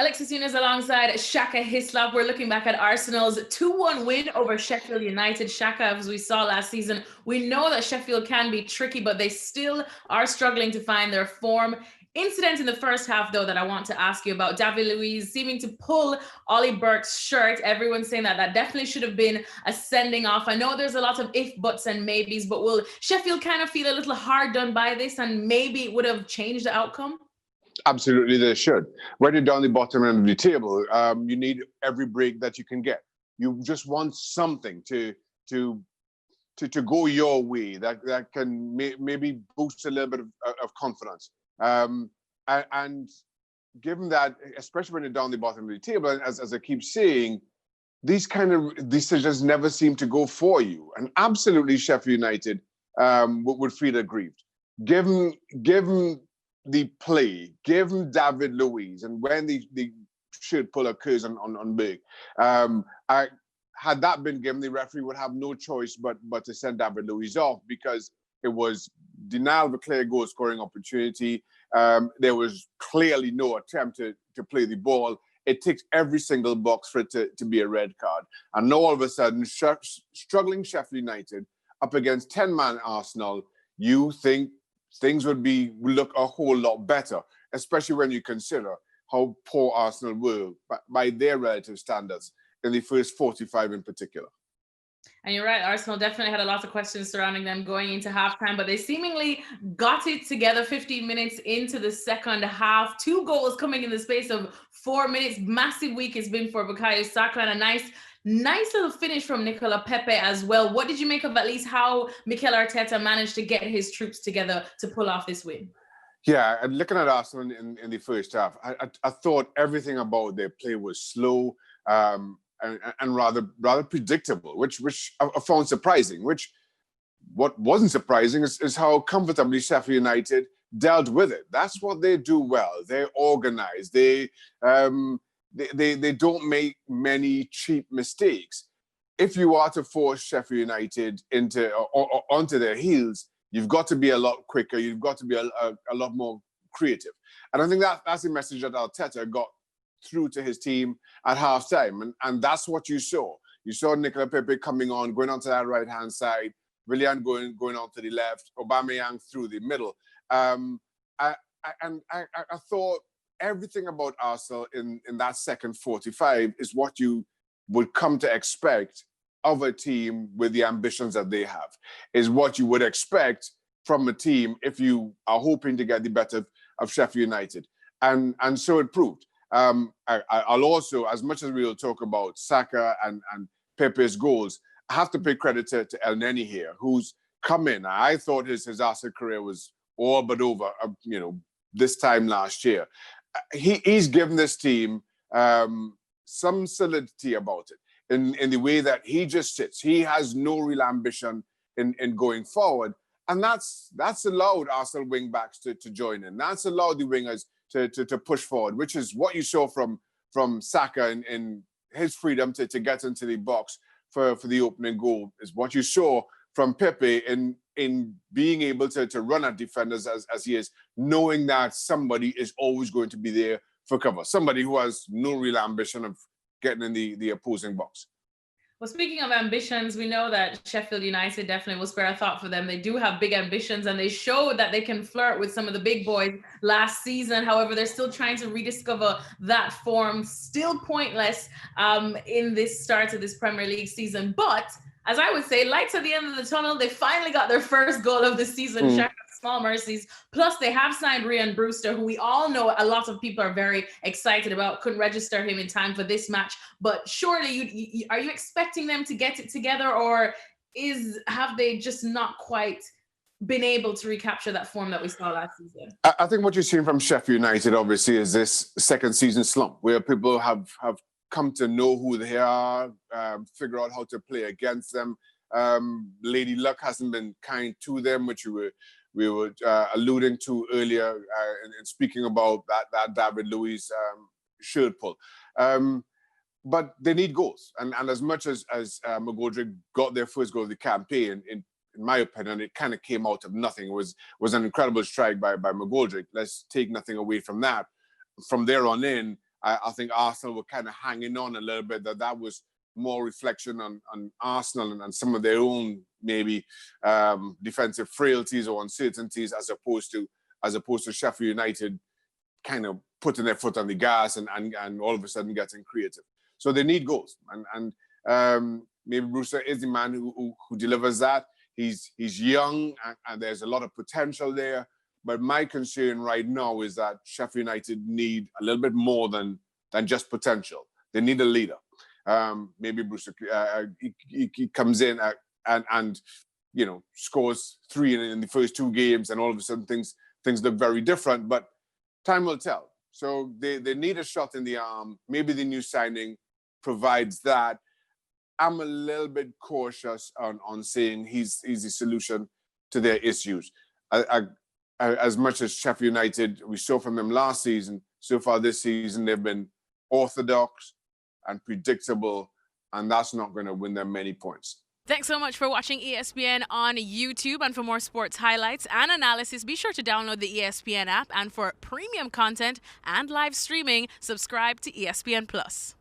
Alexis Nunes alongside Shaka Hislop. We're looking back at Arsenal's 2-1 win over Sheffield United. Shaka, as we saw last season, we know that Sheffield can be tricky, but they still are struggling to find their form. Incident in the first half, though, that I want to ask you about. David Luiz seeming to pull Ollie Burke's shirt. Everyone's saying that definitely should have been a sending off. I know there's a lot of if, buts, and maybes, but will Sheffield kind of feel a little hard done by this and maybe it would have changed the outcome? Absolutely, they should. When you're down the bottom end of the table, you need every break that you can get. You just want something to go your way that can maybe boost a little bit of confidence. And given that, especially when you're down the bottom of the table, and as I keep saying, these kind of decisions never seem to go for you. And absolutely, Sheffield United would feel aggrieved. Given the play, given David Luiz, and when the shirt pull occurs on Big, had that been given, the referee would have no choice but to send David Luiz off, because it was denial of a clear goal scoring opportunity. There was clearly no attempt to play the ball. It ticks every single box for it to be a red card. And now all of a sudden, struggling Sheffield United up against 10-man Arsenal, you think things would look a whole lot better, especially when you consider how poor Arsenal were by their relative standards in the first 45 in particular. And you're right, Arsenal definitely had a lot of questions surrounding them going into halftime, but they seemingly got it together 15 minutes into the second half. 2 goals coming in the space of 4 minutes. Massive week it's been for Bukayo Saka, and a nice little finish from Nicola Pepe as well. What did you make of at least how Mikel Arteta managed to get his troops together to pull off this win? Yeah, and looking at Arsenal in the first half, I thought everything about their play was slow and rather predictable, which I found surprising. What wasn't surprising is how comfortably Sheffield United dealt with it. That's what they do well. They're organized. They don't make many cheap mistakes. If you are to force Sheffield United onto their heels, you've got to be a lot quicker. You've got to be a lot more creative. And I think that's the message that Arteta got through to his team at halftime. And that's what you saw. You saw Nicola Pepe coming on, going onto that right-hand side, Rhian going on to the left, Aubameyang through the middle. I thought everything about Arsenal in that second 45 is what you would come to expect of a team with the ambitions that they have, is what you would expect from a team if you are hoping to get the better of Sheffield United. And so it proved. I'll also, as much as we'll talk about Saka and Pepe's goals, I have to pay credit to Elneny here, who's come in. I thought his Arsenal career was all but over, this time last year. He's given this team some solidity about it in the way that he just sits. He has no real ambition in going forward. And that's allowed Arsenal wing-backs to join in. That's allowed the wingers to push forward, which is what you saw from Saka in his freedom to get into the box for the opening goal, is what you saw from Pepe in being able to run at defenders as he is, knowing that somebody is always going to be there for cover, somebody who has no real ambition of getting in the opposing box. Well, speaking of ambitions, we know that Sheffield United definitely will spare a thought for them. They do have big ambitions, and they showed that they can flirt with some of the big boys last season. However, they're still trying to rediscover that form. Still pointless in this start of this Premier League season. But as I would say, lights at the end of the tunnel. They finally got their first goal of the season. Shaka, small mercies. Plus, they have signed Rhian Brewster, who we all know a lot of people are very excited about. Couldn't register him in time for this match. But surely, are you expecting them to get it together, or have they just not quite been able to recapture that form that we saw last season? I think what you're seeing from Sheffield United, obviously, is this second season slump, where people have come to know who they are, figure out how to play against them. Lady Luck hasn't been kind to them, which we were alluding to earlier in speaking about that David Luiz shirt pull. But they need goals. And as much as McGoldrick got their first goal of the campaign, in my opinion, it kind of came out of nothing. It was an incredible strike by McGoldrick. Let's take nothing away from that. From there on in, I think Arsenal were kind of hanging on a little bit, that was more reflection on Arsenal and some of their own maybe defensive frailties or uncertainties, as opposed to Sheffield United kind of putting their foot on the gas and all of a sudden getting creative. So they need goals, and maybe Brewster is the man who delivers that. He's young and there's a lot of potential there. But my concern right now is that Sheffield United need a little bit more than just potential. They need a leader. Maybe Brewster he comes in and scores 3 in the first 2 games, and all of a sudden things look very different. But time will tell. So they need a shot in the arm. Maybe the new signing provides that. I'm a little bit cautious on saying he's the solution to their issues. As much as Sheffield United, we saw from them last season, so far this season, they've been orthodox and predictable, and that's not going to win them many points. Thanks so much for watching ESPN on YouTube. And for more sports highlights and analysis, be sure to download the ESPN app. And for premium content and live streaming, subscribe to ESPN Plus.